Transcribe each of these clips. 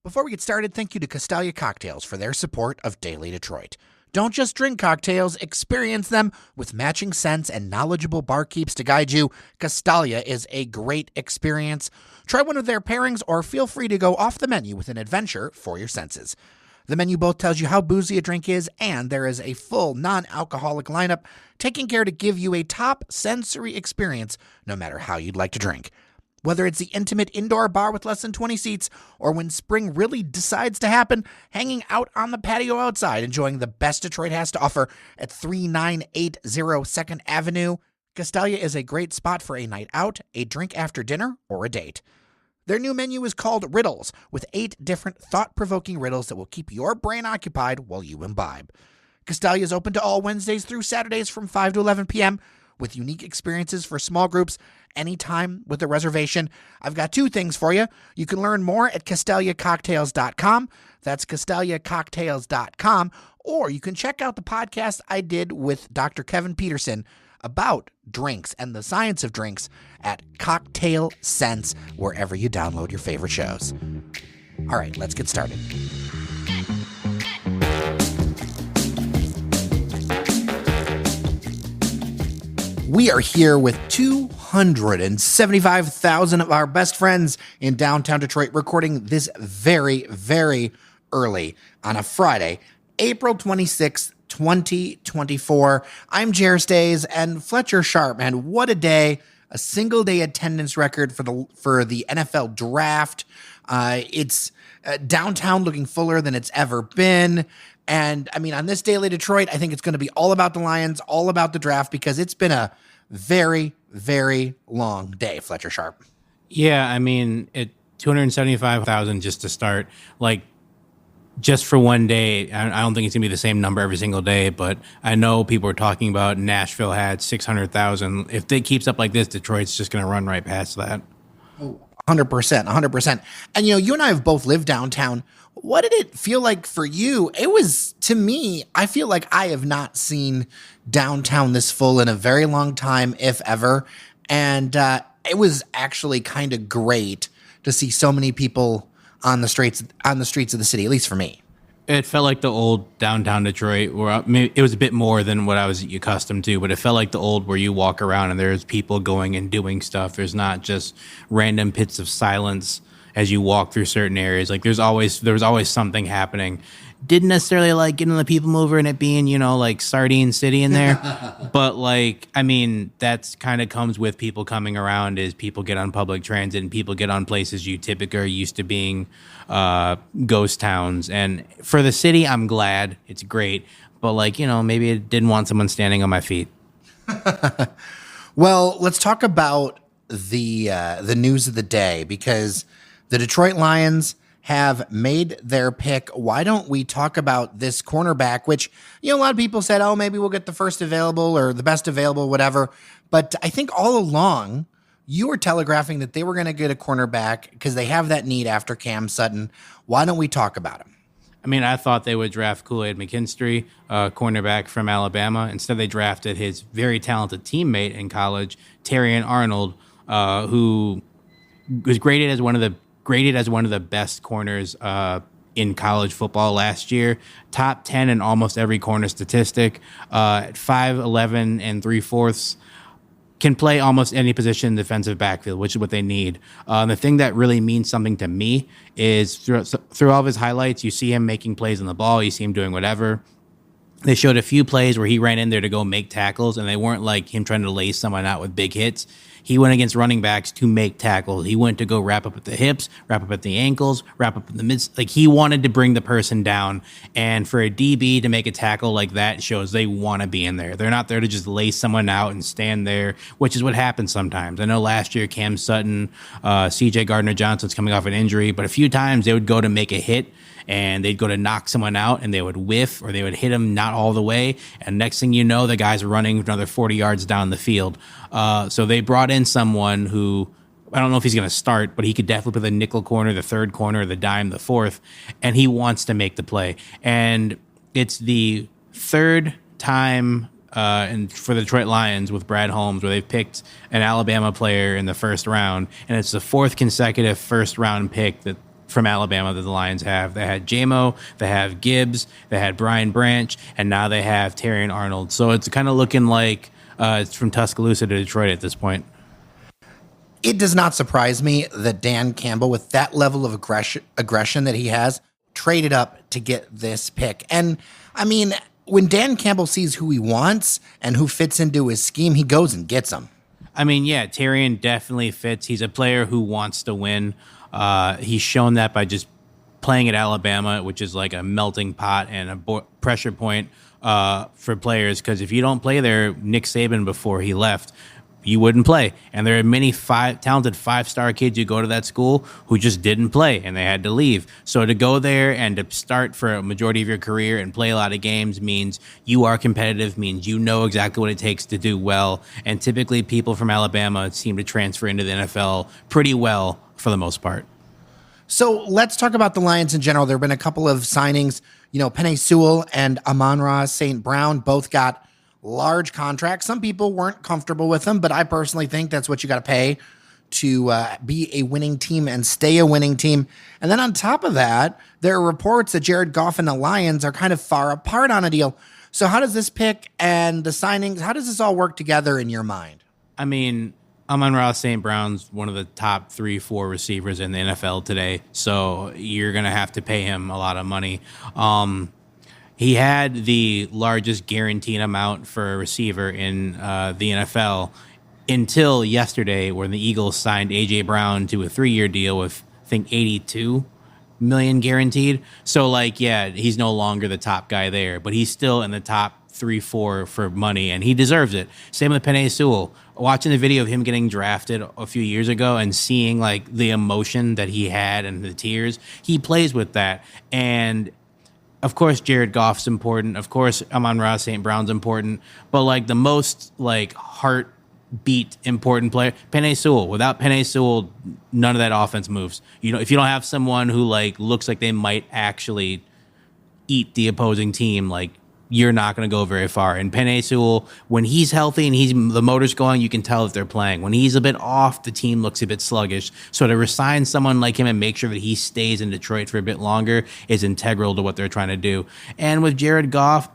Before we get started, thank you to Castalia Cocktails for their support of Daily Detroit. Don't just drink cocktails, experience them with matching scents and knowledgeable barkeeps to guide you. Castalia is a great experience. Try one of their pairings or feel free to go off the menu with an adventure for your senses. The menu both tells you how boozy a drink is, and there is a full non-alcoholic lineup taking care to give you a top sensory experience no matter how you'd like to drink. Whether it's the intimate indoor bar with less than 20 seats, or when spring really decides to happen, hanging out on the patio outside, enjoying the best Detroit has to offer at 3980 2nd Avenue, Castalia is a great spot for a night out, a drink after dinner, or a date. Their new menu is called Riddles, with 8 different thought-provoking riddles that will keep your brain occupied while you imbibe. Castalia is open to all Wednesdays through Saturdays from 5 to 11 p.m., with unique experiences for small groups anytime with a reservation. I've got 2 things for you. You can learn more at CastaliaCocktails.com. That's CastaliaCocktails.com. Or you can check out the podcast I did with Dr. Kevin Peterson about drinks and the science of drinks at Cocktail Sense, wherever you download your favorite shows. All right, let's get started. We are here with 275,000 of our best friends in downtown Detroit, recording this very, very early on a Friday, April 26th, 2024. I'm Jairus Days and Fletcher Sharpe, and what a day. A single-day attendance record for the NFL draft. It's downtown looking fuller than it's ever been. And, I mean, on this Daily Detroit, I think it's going to be all about the Lions, all about the draft, because it's been a very, very long day, Fletcher Sharpe. Yeah, I mean, 275,000 just to start. Like, just for one day, I don't think it's going to be the same number every single day, but I know people are talking about Nashville had 600,000. If it keeps up like this, Detroit's just going to run right past that. 100%. And, you and I have both lived downtown. What did it feel like for you? It was, to me, I feel like I have not seen downtown this full in a very long time, if ever. And it was actually kind of great to see so many people on the streets of the city, at least for me. It felt like the old downtown Detroit, where it was a bit more than what I was accustomed to, but it felt like the old where you walk around and there's people going and doing stuff. There's not just random pits of silence as you walk through certain areas. Like there was always something happening. Didn't necessarily like getting the people mover and it being, like Sardine City in there. But I mean, that's kind of comes with people coming around is people get on public transit and people get on places you typically are used to being ghost towns. And for the city, I'm glad. It's great. But maybe it didn't want someone standing on my feet. Well, let's talk about the news of the day, because the Detroit Lions have made their pick. Why don't we talk about this cornerback, which, a lot of people said, oh, maybe we'll get the first available or the best available, whatever. But I think all along you were telegraphing that they were going to get a cornerback because they have that need after Cam Sutton. Why don't we talk about him? I mean, I thought they would draft Kool-Aid McKinstry, cornerback from Alabama. Instead, they drafted his very talented teammate in college, Terrion Arnold, who was graded as one of the best corners in college football last year. Top 10 in almost every corner statistic. At 5'11" and 3/4, can play almost any position in the defensive backfield, which is what they need. The thing that really means something to me is through all of his highlights, you see him making plays on the ball. You see him doing whatever. They showed a few plays where he ran in there to go make tackles, and they weren't like him trying to lay someone out with big hits. He went against running backs to make tackles. He went to go wrap up at the hips, wrap up at the ankles, wrap up in the mids. Like, he wanted to bring the person down. And for a DB to make a tackle like that shows they want to be in there. They're not there to just lay someone out and stand there, which is what happens sometimes. I know last year Cam Sutton, CJ Gardner-Johnson's coming off an injury, but a few times they would go to make a hit and they'd go to knock someone out and they would whiff or they would hit him not all the way. And next thing you know, the guy's running another 40 yards down the field. So they brought in someone who, I don't know if he's going to start, but he could definitely play the nickel corner, the third corner, the dime, the fourth, and he wants to make the play. And it's the third time and for the Detroit Lions with Brad Holmes where they've picked an Alabama player in the first round, and it's the fourth consecutive first-round pick that from Alabama that the Lions have. They had JMO, they have Gibbs, they had Brian Branch, and now they have Terrion Arnold. So it's kind of looking like it's from Tuscaloosa to Detroit at this point. It does not surprise me that Dan Campbell, with that level of aggression that he has, traded up to get this pick. And I mean, when Dan Campbell sees who he wants and who fits into his scheme, he goes and gets them. I mean, yeah, Terrion definitely fits. He's a player who wants to win. He's shown that by just playing at Alabama, which is like a melting pot and a pressure point for players. Because if you don't play there, Nick Saban, before he left, you wouldn't play. And there are many talented five-star kids who go to that school who just didn't play and they had to leave. So to go there and to start for a majority of your career and play a lot of games means you are competitive, means you know exactly what it takes to do well. And typically people from Alabama seem to transfer into the NFL pretty well for the most part. So let's talk about the Lions in general. There have been a couple of signings. You know, Penei Sewell and Amon St. Brown both got large contracts. Some people weren't comfortable with them, but I personally think that's what you got to pay to be a winning team and stay a winning team. And then on top of that, there are reports that Jared Goff and the Lions are kind of far apart on a deal. So how does this pick and the signings, how does this all work together in your mind? I mean, Amon St. Brown's one of the top 3-4 receivers in the NFL today, so you're going to have to pay him a lot of money. He had the largest guaranteed amount for a receiver in the NFL until yesterday, when the Eagles signed A.J. Brown to a 3-year deal with, I think, $82 million guaranteed. So, like, yeah, he's no longer the top guy there, but he's still in the top 3-4 for money, and he deserves it. Same with Penei Sewell. Watching the video of him getting drafted a few years ago and seeing, like, the emotion that he had and the tears, he plays with that. And of course, Jared Goff's important. Of course, Amon St. Brown's important. But, like, the most, like, heartbeat important player, Penei Sewell. Without Penei Sewell, none of that offense moves. You know, if you don't have someone who, like, looks like they might actually eat the opposing team, like, you're not going to go very far. And Penei Sewell, when he's healthy and the motor's going, you can tell that they're playing. When he's a bit off, the team looks a bit sluggish. So to resign someone like him and make sure that he stays in Detroit for a bit longer is integral to what they're trying to do. And with Jared Goff,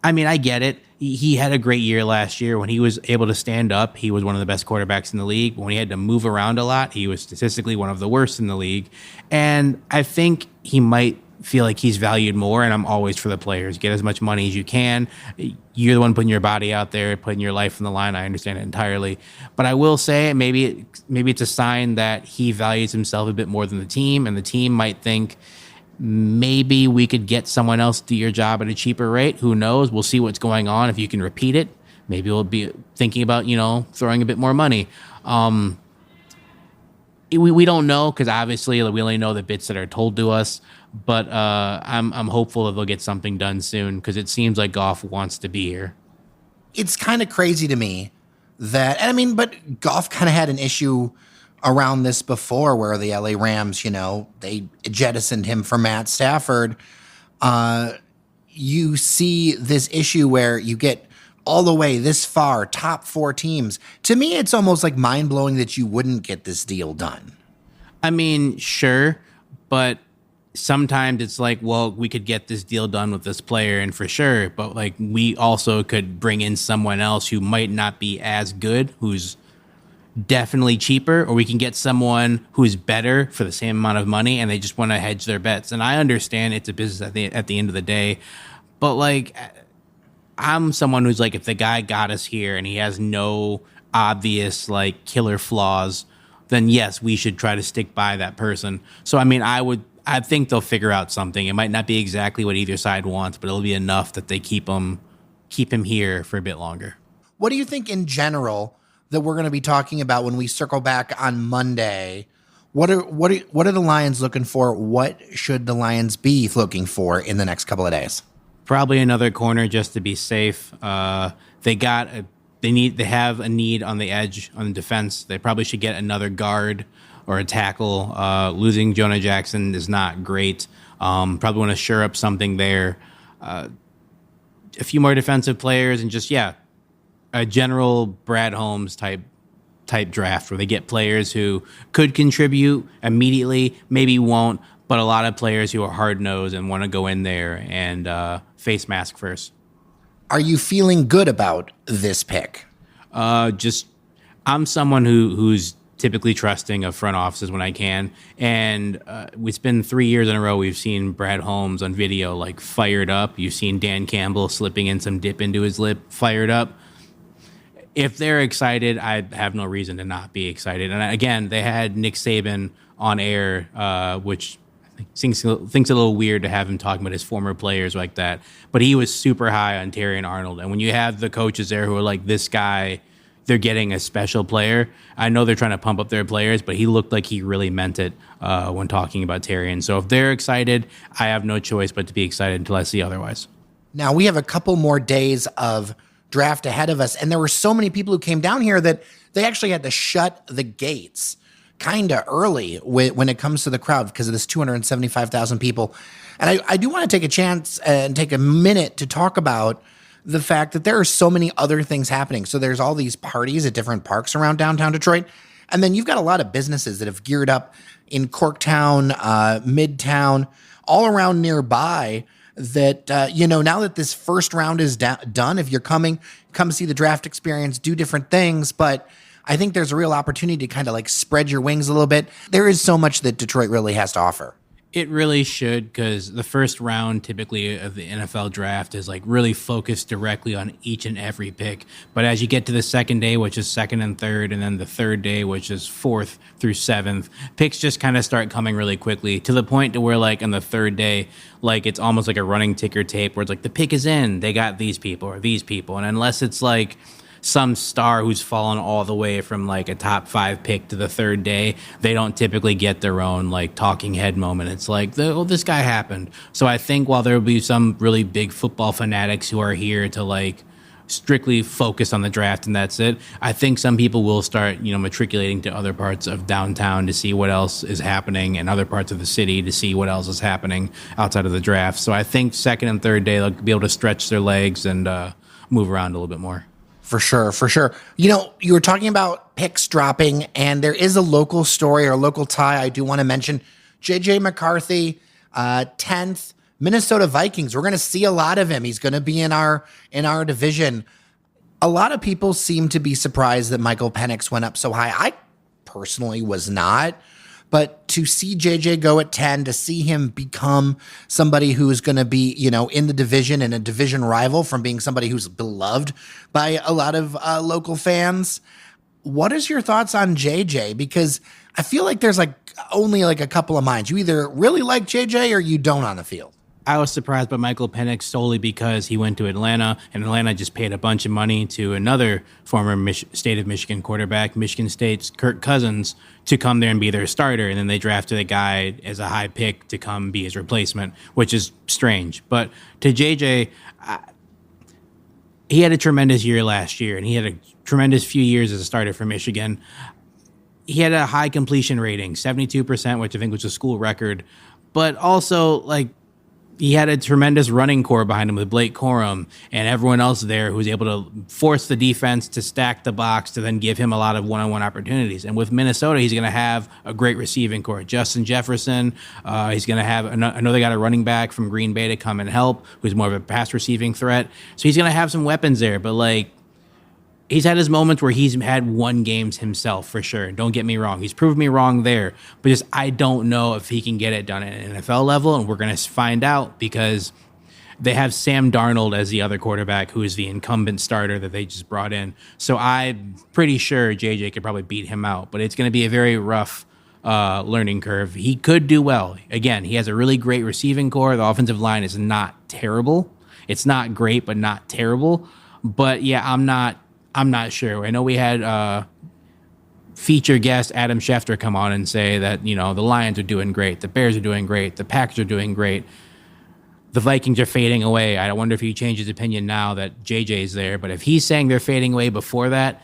I mean, I get it. He had a great year last year. When he was able to stand up, he was one of the best quarterbacks in the league. When he had to move around a lot, he was statistically one of the worst in the league. And I think he might feel like he's valued more, and I'm always for the players. Get as much money as you can. You're the one putting your body out there, putting your life on the line. I understand it entirely. But I will say maybe it's a sign that he values himself a bit more than the team, and the team might think maybe we could get someone else to do your job at a cheaper rate. Who knows? We'll see what's going on. If you can repeat it, maybe we'll be thinking about, throwing a bit more money. We don't know, because obviously we only know the bits that are told to us. But I'm hopeful that they'll get something done soon, because it seems like Goff wants to be here. It's kind of crazy to me that, and I mean, but Goff kind of had an issue around this before, where the LA Rams, they jettisoned him for Matt Stafford. You see this issue where you get all the way this far, top 4 teams. To me, it's almost like mind-blowing that you wouldn't get this deal done. I mean, sure, but sometimes it's like, well, we could get this deal done with this player, and for sure, but like we also could bring in someone else who might not be as good, who's definitely cheaper, or we can get someone who's better for the same amount of money, and they just want to hedge their bets. And I understand it's a business at the end of the day, but like, I'm someone who's like, if the guy got us here and he has no obvious like killer flaws, then yes, we should try to stick by that person. So I mean, I think they'll figure out something. It might not be exactly what either side wants, but it'll be enough that they keep him here for a bit longer. What do you think in general that we're going to be talking about when we circle back on Monday? What are the Lions looking for? What should the Lions be looking for in the next couple of days? Probably another corner just to be safe. They have a need on the edge on the defense. They probably should get another guard or a tackle. Losing Jonah Jackson is not great. Probably want to shore up something there. A few more defensive players, and just a general Brad Holmes type type draft where they get players who could contribute immediately, maybe won't, but a lot of players who are hard-nosed and want to go in there and face mask first. Are you feeling good about this pick? I'm someone who's typically trusting of front offices when I can. And it's been 3 years in a row we've seen Brad Holmes on video, like, fired up. You've seen Dan Campbell slipping in some dip into his lip, fired up. If they're excited, I have no reason to not be excited. And again, they had Nick Saban on air, which I think thinks a little weird to have him talking about his former players like that. But he was super high on Terrion Arnold. And when you have the coaches there who are like, this guy, they're getting a special player. I know they're trying to pump up their players, but he looked like he really meant it when talking about Terrion. So if they're excited, I have no choice but to be excited until I see otherwise. Now, we have a couple more days of draft ahead of us, and there were so many people who came down here that they actually had to shut the gates kind of early when it comes to the crowd because of this 275,000 people. And I do want to take a chance and take a minute to talk about the fact that there are so many other things happening. So there's all these parties at different parks around downtown Detroit. And then you've got a lot of businesses that have geared up in Corktown, Midtown, all around nearby that, now that this first round is done, if you're coming, come see the draft experience, do different things. But I think there's a real opportunity to kind of like spread your wings a little bit. There is so much that Detroit really has to offer. It really should, because the first round typically of the NFL draft is like really focused directly on each and every pick. But as you get to the second day, which is second and third, and then the third day, which is fourth through seventh, picks just kind of start coming really quickly to the point to where, like, on the third day, like, it's almost like a running ticker tape where it's like the pick is in, they got these people or these people. And unless it's like some star who's fallen all the way from like a top 5 pick to the third day, they don't typically get their own like talking head moment. It's like, this guy happened. So I think while there will be some really big football fanatics who are here to like strictly focus on the draft and that's it, I think some people will start, matriculating to other parts of downtown to see what else is happening and other parts of the city to see what else is happening outside of the draft. So I think second and third day they'll be able to stretch their legs and move around a little bit more. For sure. You were talking about picks dropping, and there is a local story or a local tie I do want to mention. J.J. McCarthy, 10th, Minnesota Vikings. We're going to see a lot of him. He's going to be in our division. A lot of people seem to be surprised that Michael Penix went up so high. I personally was not. But to see JJ go at 10, to see him become somebody who is going to be, in the division and a division rival from being somebody who's beloved by a lot of local fans. What is your thoughts on JJ? Because I feel like there's only a couple of minds. You either really like JJ or you don't on the field. I was surprised by Michael Penix solely because he went to Atlanta, and Atlanta just paid a bunch of money to another former state of Michigan quarterback, Michigan State's Kirk Cousins, to come there and be their starter. And then they drafted a guy as a high pick to come be his replacement, which is strange. But to JJ, he had a tremendous year last year, and he had a tremendous few years as a starter for Michigan. He had a high completion rating, 72%, which I think was a school record. But also, he had a tremendous running core behind him with Blake Corum and everyone else there who was able to force the defense to stack the box to then give him a lot of one-on-one opportunities. And with Minnesota, he's going to have a great receiving core. Justin Jefferson, he's going to have I know they got a running back from Green Bay to come and help, who's more of a pass receiving threat. So he's going to have some weapons there, but he's had his moments where he's had won games himself, for sure. Don't get me wrong. He's proved me wrong there. But I don't know if he can get it done at an NFL level, and we're going to find out because they have Sam Darnold as the other quarterback who is the incumbent starter that they just brought in. So I'm pretty sure JJ could probably beat him out, but it's going to be a very rough learning curve. He could do well. Again, he has a really great receiving core. The offensive line is not terrible. It's not great, but not terrible. But yeah, I'm not sure. I know we had feature guest Adam Schefter come on and say that, the Lions are doing great, the Bears are doing great, the Packers are doing great, the Vikings are fading away. I wonder if he changed his opinion now that JJ's there. But if he's saying they're fading away before that,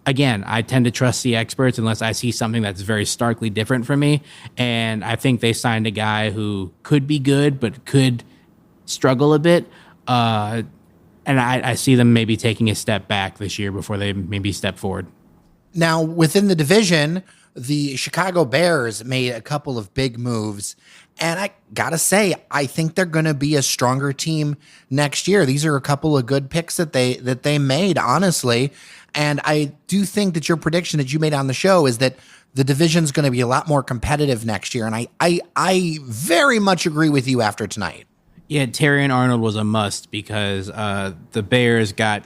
again, I tend to trust the experts unless I see something that's very starkly different from me. And I think they signed a guy who could be good but could struggle a bit. And I see them maybe taking a step back this year before they maybe step forward. Now, within the division, the Chicago Bears made a couple of big moves. And I got to say, I think they're going to be a stronger team next year. These are a couple of good picks that they made, honestly. And I do think that your prediction that you made on the show is that the division's going to be a lot more competitive next year. And I very much agree with you after tonight. Yeah, Terrion Arnold was a must because the Bears got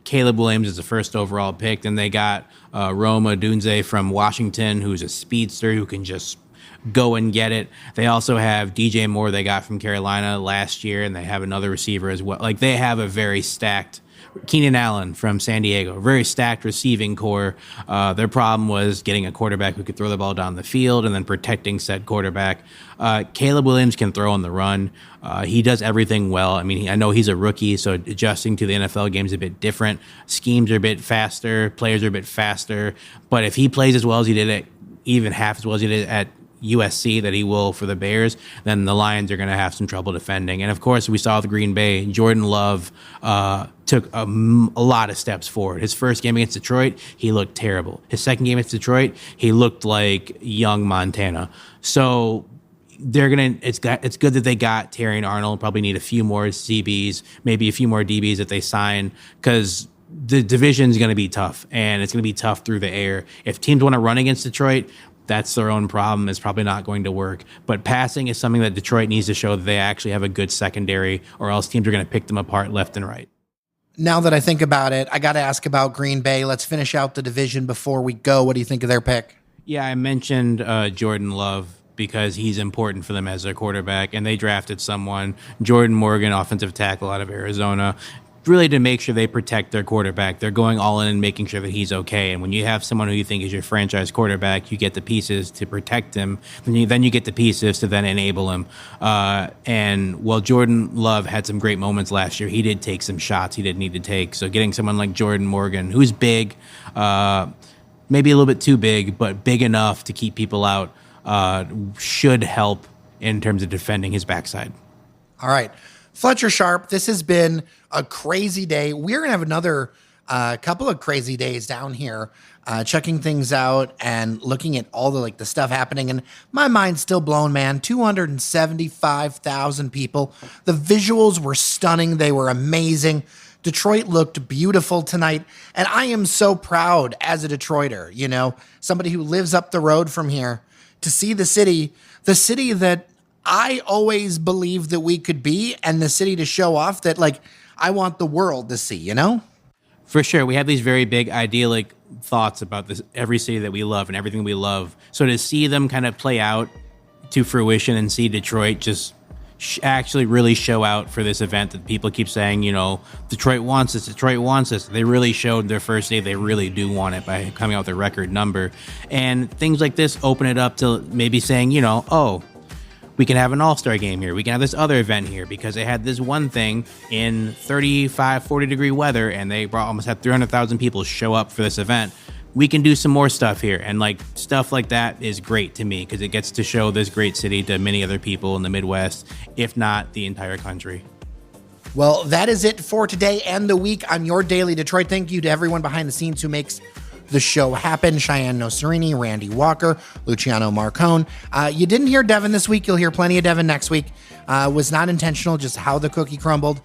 Caleb Williams as the first overall pick, and they got Roma Dunze from Washington, who's a speedster who can just go and get it. They also have DJ Moore they got from Carolina last year, and they have another receiver as well. Like, they have a very stacked Keenan Allen from San Diego, very stacked receiving core. Their problem was getting a quarterback who could throw the ball down the field and then protecting said quarterback. Caleb Williams can throw on the run. He does everything well. I mean, I know he's a rookie, so adjusting to the NFL game is a bit different. Schemes are a bit faster. Players are a bit faster. But if he plays as well as he did it, even half as well as he did at USC that he will for the Bears, then the Lions are going to have some trouble defending. And of course, we saw with Green Bay, Jordan Love took a lot of steps forward. His first game against Detroit, he looked terrible. His second game against Detroit, he looked like young Montana. So it's good that they got Terrion Arnold. Probably need a few more CBs, maybe a few more DBs that they sign, because the division is going to be tough, and it's going to be tough through the air. If teams want to run against Detroit, that's their own problem. It's probably not going to work. But passing is something that Detroit needs to show that they actually have a good secondary, or else teams are going to pick them apart left and right. Now that I think about it, I got to ask about Green Bay. Let's finish out the division before we go. What do you think of their pick? Yeah, I mentioned Jordan Love because he's important for them as their quarterback, and they drafted someone, Jordan Morgan, offensive tackle out of Arizona, really to make sure they protect their quarterback. They're going all in and making sure that he's okay. And when you have someone who you think is your franchise quarterback, you get the pieces to protect him. Then you get the pieces to then enable him. And while Jordan Love had some great moments last year, he did take some shots he didn't need to take. So getting someone like Jordan Morgan, who's big, maybe a little bit too big, but big enough to keep people out, should help in terms of defending his backside. All right. Fletcher Sharpe, this has been a crazy day. We're going to have another couple of crazy days down here, checking things out and looking at all the stuff happening. And my mind's still blown, man. 275,000 people. The visuals were stunning. They were amazing. Detroit looked beautiful tonight. And I am so proud as a Detroiter, somebody who lives up the road from here, to see the city that I always believed that we could be, and the city to show off that, I want the world to see, For sure. We have these very big idyllic thoughts about this, every city that we love and everything we love. So to see them kind of play out to fruition and see Detroit just actually really show out for this event that people keep saying, Detroit wants this, Detroit wants this. They really showed their first day they really do want it by coming out with a record number. And things like this open it up to maybe saying, we can have an all-star game here. We can have this other event here because they had this one thing in 35, 40-degree weather, and they almost had 300,000 people show up for this event. We can do some more stuff here. And stuff like that is great to me because it gets to show this great city to many other people in the Midwest, if not the entire country. Well, that is it for today and the week on Your Daily Detroit. Thank you to everyone behind the scenes who makes the show happen. Cheyenne Nocerini, Randy Walker, Luciano Marcone. You didn't hear Devin this week. You'll hear plenty of Devin next week. Was not intentional, just how the cookie crumbled.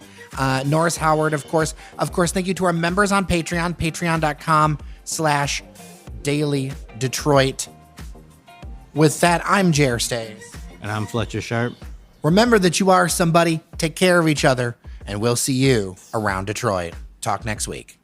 Norris Howard, of course. Thank you to our members on Patreon, patreon.com/Daily Detroit. With that, I'm Jer Stays. And I'm Fletcher Sharpe. Remember that you are somebody. Take care of each other, and we'll see you around Detroit. Talk next week.